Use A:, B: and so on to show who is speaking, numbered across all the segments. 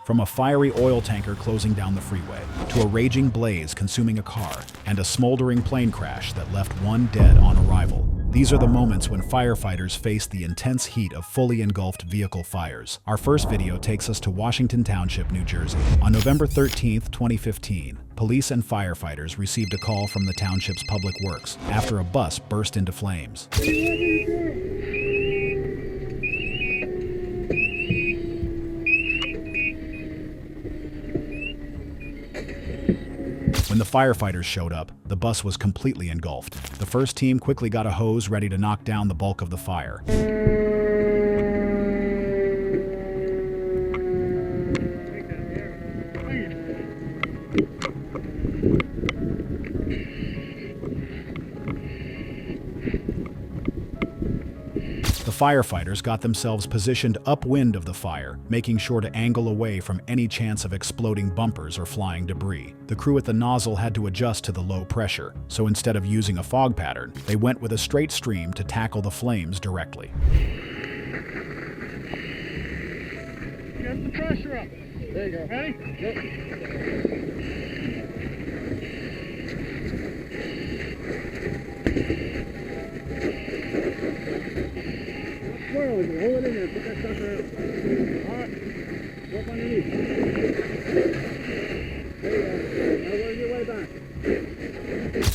A: From a fiery oil tanker closing down the freeway, to a raging blaze consuming a car, and a smoldering plane crash that left one dead on arrival. These are the moments when firefighters face the intense heat of fully engulfed vehicle fires. Our first video takes us to Washington Township, New Jersey. On November 13, 2015, police and firefighters received a call from the township's public works after a bus burst into flames. When the firefighters showed up, the bus was completely engulfed. The first team quickly got a hose ready to knock down the bulk of the fire. The firefighters got themselves positioned upwind of the fire, making sure to angle away from any chance of exploding bumpers or flying debris. The crew at the nozzle had to adjust to the low pressure, so instead of using a fog pattern, they went with a straight stream to tackle the flames directly.
B: Get the pressure up. There you go. Ready? Yep. Hold it in there, put that sucker out. All right, go up underneath. There you go. Now work your way back.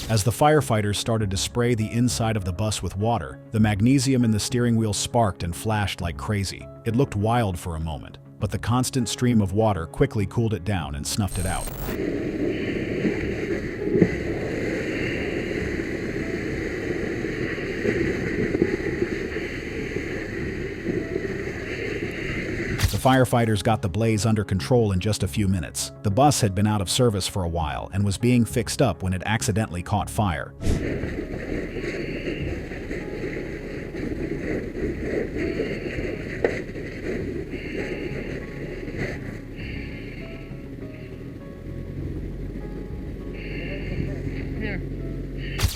A: As the firefighters started to spray the inside of the bus with water, the magnesium in the steering wheel sparked and flashed like crazy. It looked wild for a moment, but the constant stream of water quickly cooled it down and snuffed it out. The firefighters got the blaze under control in just a few minutes. The bus had been out of service for a while and was being fixed up when it accidentally caught fire.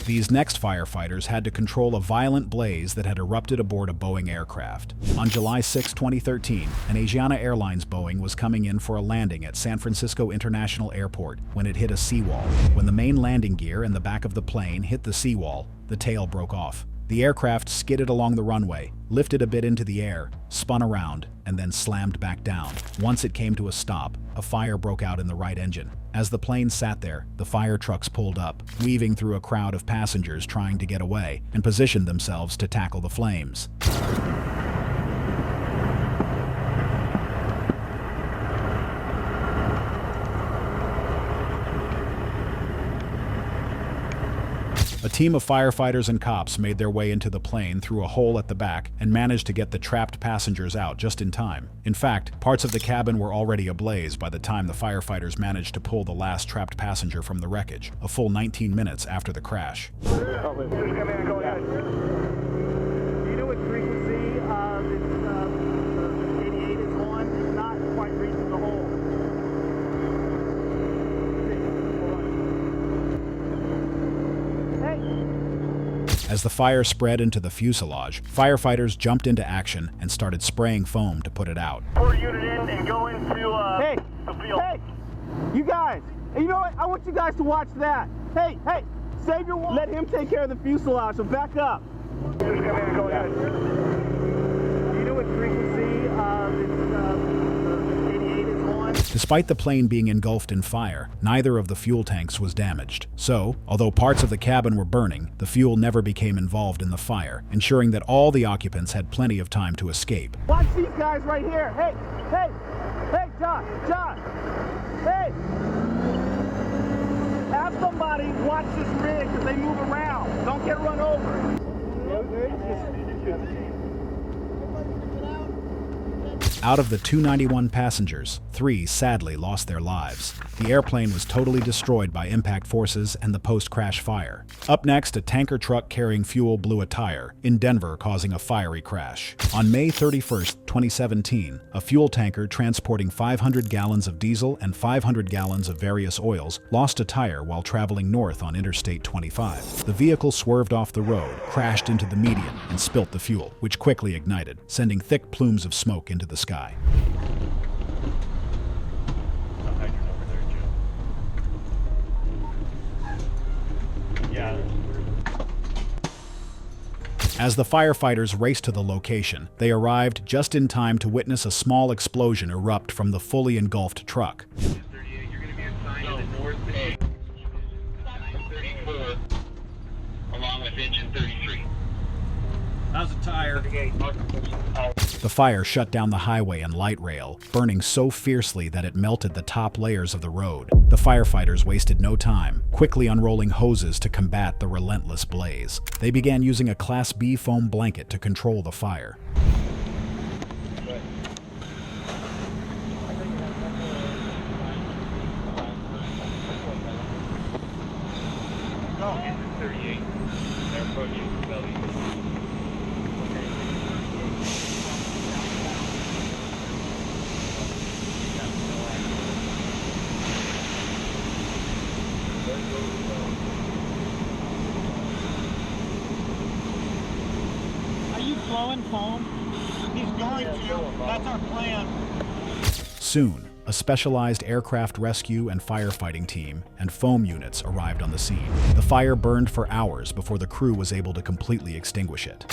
A: These next firefighters had to control a violent blaze that had erupted aboard a Boeing aircraft. On July 6, 2013, an Asiana Airlines Boeing was coming in for a landing at San Francisco International Airport when it hit a seawall. When the main landing gear and the back of the plane hit the seawall, the tail broke off. The aircraft skidded along the runway, lifted a bit into the air, spun around, and then slammed back down. Once it came to a stop, a fire broke out in the right engine. As the plane sat there, the fire trucks pulled up, weaving through a crowd of passengers trying to get away, and positioned themselves to tackle the flames. A team of firefighters and cops made their way into the plane through a hole at the back and managed to get the trapped passengers out just in time. In fact, parts of the cabin were already ablaze by the time the firefighters managed to pull the last trapped passenger from the wreckage, a full 19 minutes after the crash.
B: Just come in and go ahead. Do you know what frequency this 88 is on? It's not quite reaching the hole.
A: As the fire spread into the fuselage, firefighters jumped into action and started spraying foam to put it out.
B: Pour unit in and go into the field.
C: Hey, you guys, you know what? I want you guys to watch that. Hey, save your one. Let him take care of the fuselage, so back up.
B: Just come in and go ahead. Do you know what frequency this 88 is on?
A: Despite the plane being engulfed in fire, neither of the fuel tanks was damaged. So, although parts of the cabin were burning, the fuel never became involved in the fire, ensuring that all the occupants had plenty of time to escape.
C: Watch these guys right here. Hey, John, hey. Have somebody watch this rig because they move around. Don't get run over.
A: Out of the 291 passengers, 3 sadly lost their lives. The airplane was totally destroyed by impact forces and the post-crash fire. Up next, a tanker truck carrying fuel blew a tire in Denver, causing a fiery crash. On May 31, 2017, a fuel tanker transporting 500 gallons of diesel and 500 gallons of various oils lost a tire while traveling north on Interstate 25. The vehicle swerved off the road, crashed into the median, and spilt the fuel, which quickly ignited, sending thick plumes of smoke into the sky. As the firefighters raced to the location, they arrived just in time to witness a small explosion erupt from the fully engulfed truck.
D: 38, you're going to be assigned to the north bay, 34, along with engine 33.
B: How's the tire?
A: The fire shut down the highway and light rail, burning so fiercely that it melted the top layers of the road. The firefighters wasted no time, quickly unrolling hoses to combat the relentless blaze. They began using a Class B foam blanket to control the fire.
D: Engine 38, they're approaching the belly.
B: Are you blowing foam? He's going to. That's our plan.
A: Soon, a specialized aircraft rescue and firefighting team and foam units arrived on the scene. The fire burned for hours before the crew was able to completely extinguish it.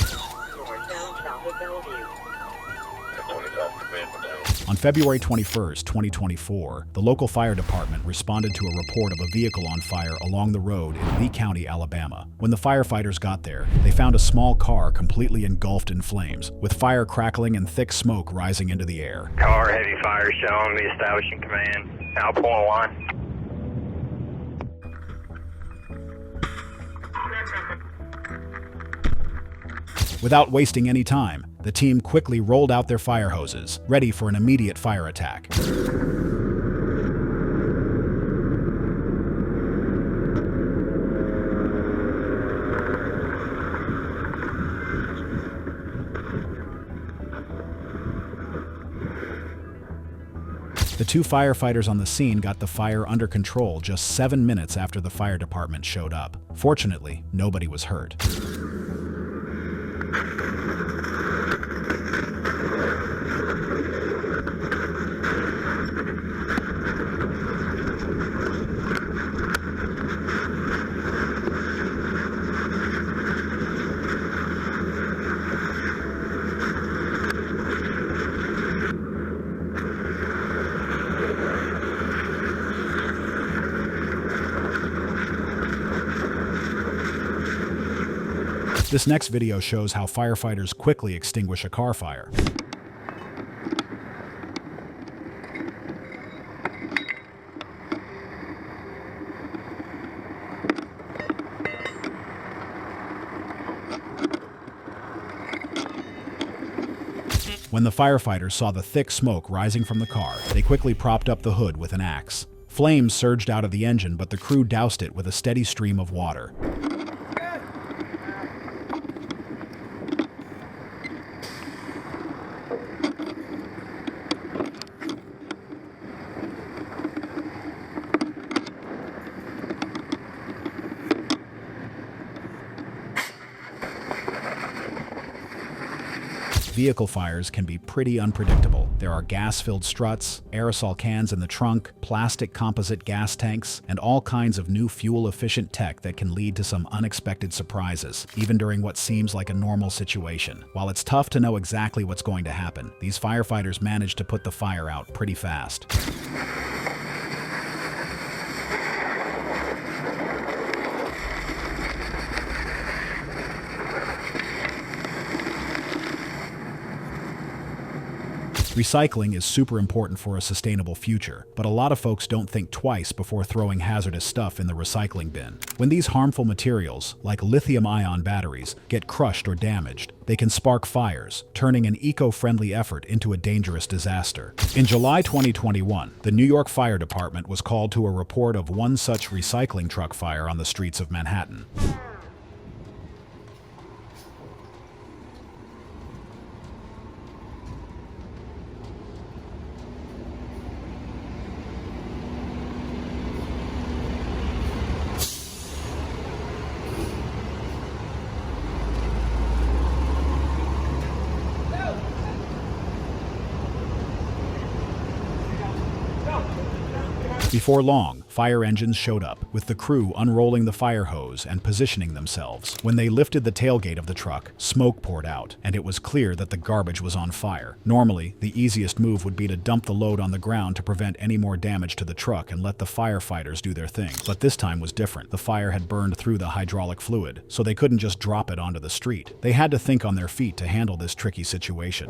A: On February 21, 2024, the local fire department responded to a report of a vehicle on fire along the road in Lee County, Alabama. When the firefighters got there, they found a small car completely engulfed in flames, with fire crackling and thick smoke rising into the air.
D: Car heavy fire shown, the establishing command. Now pull a line.
A: Without wasting any time, the team quickly rolled out their fire hoses, ready for an immediate fire attack. The two firefighters on the scene got the fire under control just 7 minutes after the fire department showed up. Fortunately, nobody was hurt. This next video shows how firefighters quickly extinguish a car fire. When the firefighters saw the thick smoke rising from the car, they quickly propped up the hood with an axe. Flames surged out of the engine, but the crew doused it with a steady stream of water. Vehicle fires can be pretty unpredictable. There are gas-filled struts, aerosol cans in the trunk, plastic composite gas tanks, and all kinds of new fuel-efficient tech that can lead to some unexpected surprises, even during what seems like a normal situation. While it's tough to know exactly what's going to happen, these firefighters managed to put the fire out pretty fast. Recycling is super important for a sustainable future, but a lot of folks don't think twice before throwing hazardous stuff in the recycling bin. When these harmful materials, like lithium-ion batteries, get crushed or damaged, they can spark fires, turning an eco-friendly effort into a dangerous disaster. In July 2021, the New York Fire Department was called to a report of one such recycling truck fire on the streets of Manhattan. Before long, fire engines showed up, with the crew unrolling the fire hose and positioning themselves. When they lifted the tailgate of the truck, smoke poured out, and it was clear that the garbage was on fire. Normally, the easiest move would be to dump the load on the ground to prevent any more damage to the truck and let the firefighters do their thing. But this time was different. The fire had burned through the hydraulic fluid, so they couldn't just drop it onto the street. They had to think on their feet to handle this tricky situation.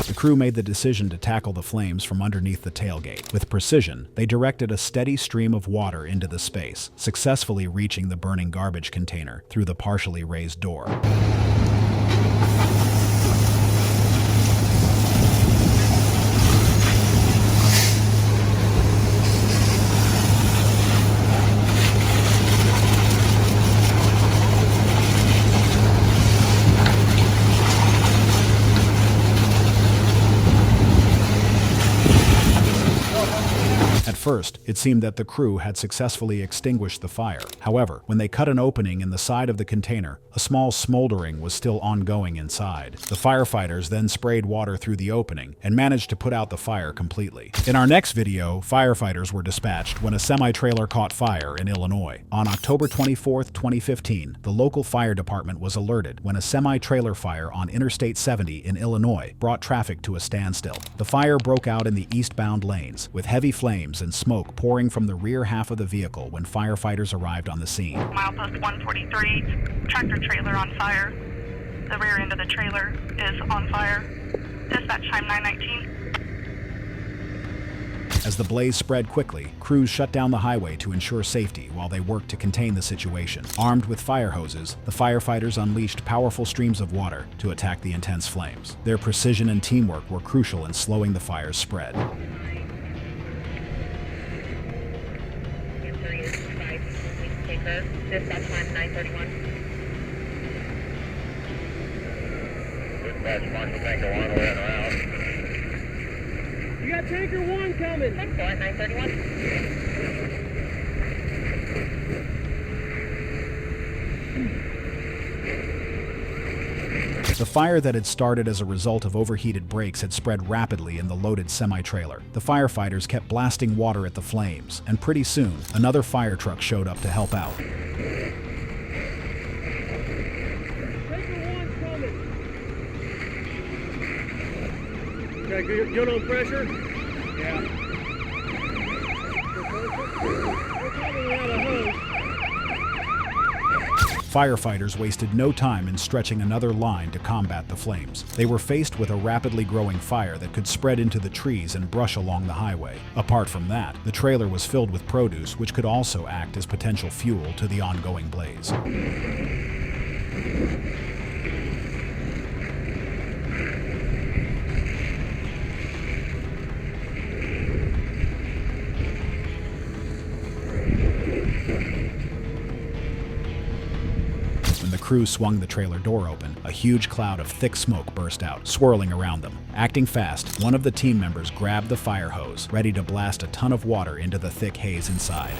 A: The crew made the decision to tackle the flames from underneath the tailgate. With precision, they directed a steady stream of water into the space, successfully reaching the burning garbage container through the partially raised door. At first, it seemed that the crew had successfully extinguished the fire. However, when they cut an opening in the side of the container, a small smoldering was still ongoing inside. The firefighters then sprayed water through the opening and managed to put out the fire completely. In our next video, firefighters were dispatched when a semi-trailer caught fire in Illinois. On October 24, 2015, the local fire department was alerted when a semi-trailer fire on Interstate 70 in Illinois brought traffic to a standstill. The fire broke out in the eastbound lanes, with heavy flames and smoke pouring from the rear half of the vehicle when firefighters arrived on the scene.
E: Milepost 143, tractor trailer on fire. The rear end of the trailer is on fire. Dispatch time 919.
A: As the blaze spread quickly, crews shut down the highway to ensure safety while they worked to contain the situation. Armed with fire hoses, the firefighters unleashed powerful streams of water to attack the intense flames. Their precision and teamwork were crucial in slowing the fire's spread.
E: Dispatch time 931.
D: Dispatch Marshal Tanker 1, we're in around.
B: You got tanker 1 coming.
E: 10-4, 931.
A: The fire that had started as a result of overheated brakes had spread rapidly in the loaded semi-trailer. The firefighters kept blasting water at the flames, and pretty soon, another fire truck showed up to help out.
B: Tanker 1's coming. Okay, good on pressure? Yeah. We're coming out of hose.
A: Firefighters wasted no time in stretching another line to combat the flames. They were faced with a rapidly growing fire that could spread into the trees and brush along the highway. Apart from that, the trailer was filled with produce, which could also act as potential fuel to the ongoing blaze. When the crew swung the trailer door open, a huge cloud of thick smoke burst out, swirling around them. Acting fast, one of the team members grabbed the fire hose, ready to blast a ton of water into the thick haze inside.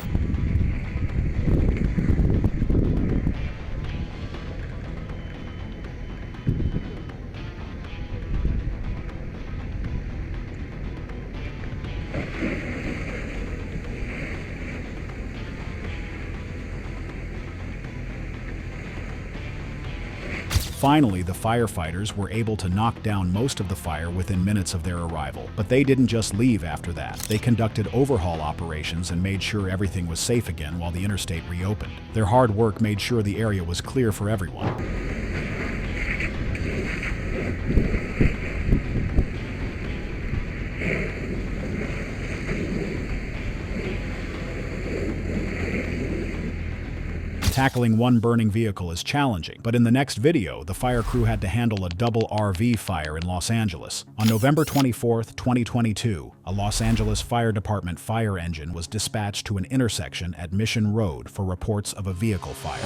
A: Finally, the firefighters were able to knock down most of the fire within minutes of their arrival. But they didn't just leave after that. They conducted overhaul operations and made sure everything was safe again while the interstate reopened. Their hard work made sure the area was clear for everyone. Tackling one burning vehicle is challenging, but in the next video, the fire crew had to handle a double RV fire in Los Angeles. On November 24, 2022, a Los Angeles Fire Department fire engine was dispatched to an intersection at Mission Road for reports of a vehicle fire.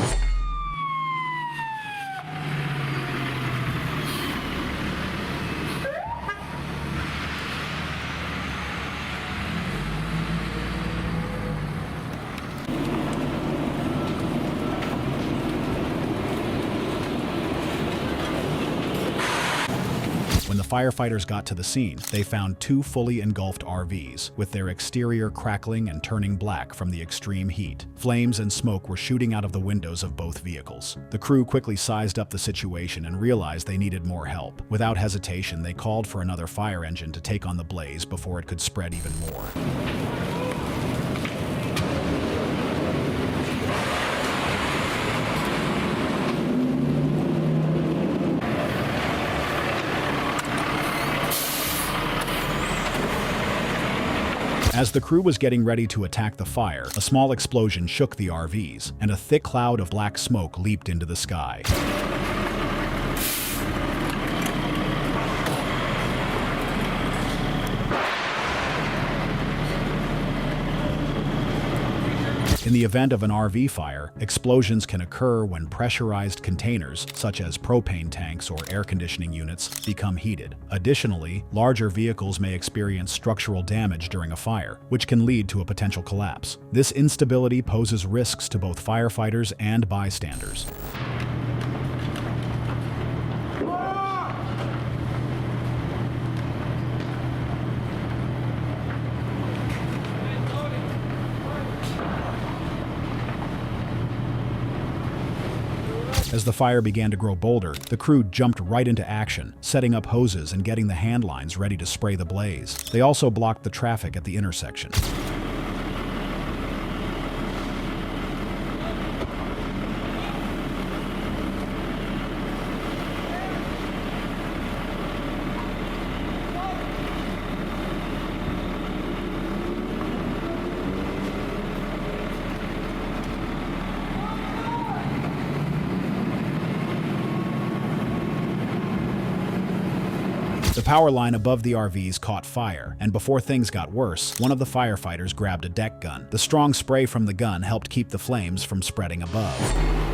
A: When the firefighters got to the scene, they found 2 fully engulfed RVs, with their exterior crackling and turning black from the extreme heat. Flames and smoke were shooting out of the windows of both vehicles. The crew quickly sized up the situation and realized they needed more help. Without hesitation, they called for another fire engine to take on the blaze before it could spread even more. As the crew was getting ready to attack the fire, a small explosion shook the RVs, and a thick cloud of black smoke leaped into the sky. In the event of an RV fire, explosions can occur when pressurized containers, such as propane tanks or air conditioning units, become heated. Additionally, larger vehicles may experience structural damage during a fire, which can lead to a potential collapse. This instability poses risks to both firefighters and bystanders. As the fire began to grow bolder, the crew jumped right into action, setting up hoses and getting the hand lines ready to spray the blaze. They also blocked the traffic at the intersection. The power line above the RVs caught fire, and before things got worse, one of the firefighters grabbed a deck gun. The strong spray from the gun helped keep the flames from spreading above.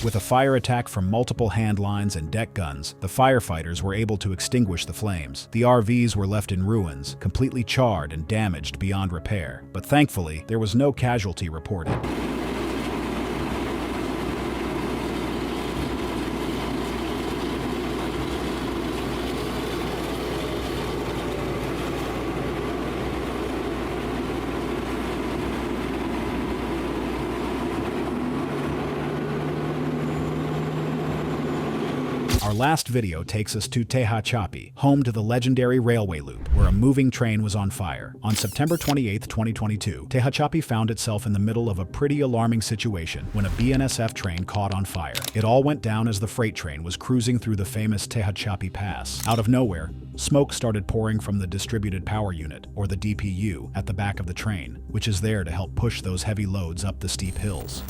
A: With a fire attack from multiple hand lines and deck guns, the firefighters were able to extinguish the flames. The RVs were left in ruins, completely charred and damaged beyond repair. But thankfully, there was no casualty reported. Our last video takes us to Tehachapi, home to the legendary railway loop, where a moving train was on fire. On September 28, 2022, Tehachapi found itself in the middle of a pretty alarming situation when a BNSF train caught on fire. It all went down as the freight train was cruising through the famous Tehachapi Pass. Out of nowhere, smoke started pouring from the distributed power unit, or the DPU, at the back of the train, which is there to help push those heavy loads up the steep hills.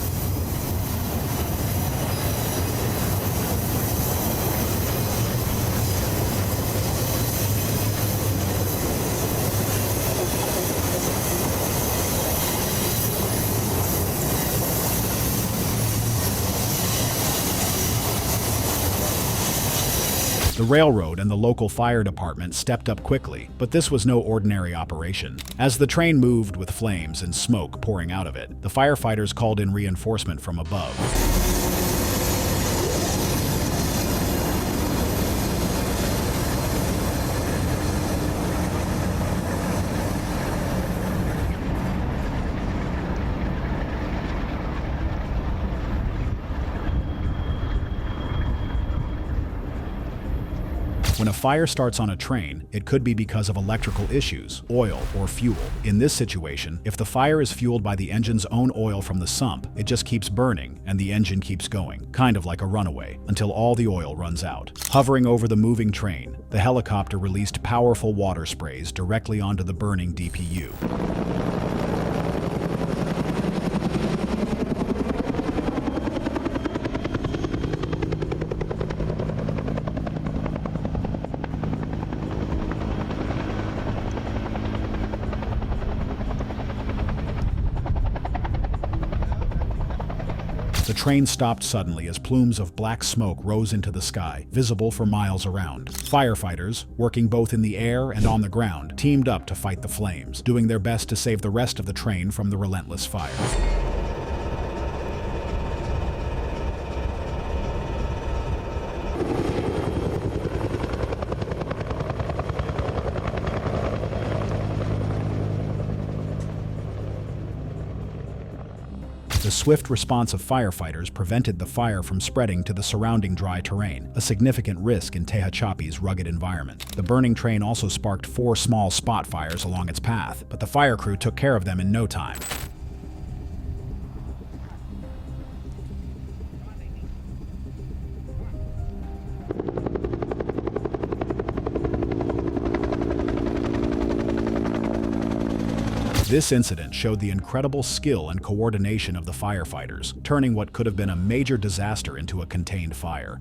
A: The railroad and the local fire department stepped up quickly, but this was no ordinary operation. As the train moved with flames and smoke pouring out of it, the firefighters called in reinforcement from above. When a fire starts on a train, it could be because of electrical issues, oil, or fuel. In this situation, if the fire is fueled by the engine's own oil from the sump, it just keeps burning and the engine keeps going, kind of like a runaway, until all the oil runs out. Hovering over the moving train, the helicopter released powerful water sprays directly onto the burning DPU. The train stopped suddenly as plumes of black smoke rose into the sky, visible for miles around. Firefighters, working both in the air and on the ground, teamed up to fight the flames, doing their best to save the rest of the train from the relentless fire. The swift response of firefighters prevented the fire from spreading to the surrounding dry terrain, a significant risk in Tehachapi's rugged environment. The burning train also sparked 4 small spot fires along its path, but the fire crew took care of them in no time. This incident showed the incredible skill and coordination of the firefighters, turning what could have been a major disaster into a contained fire.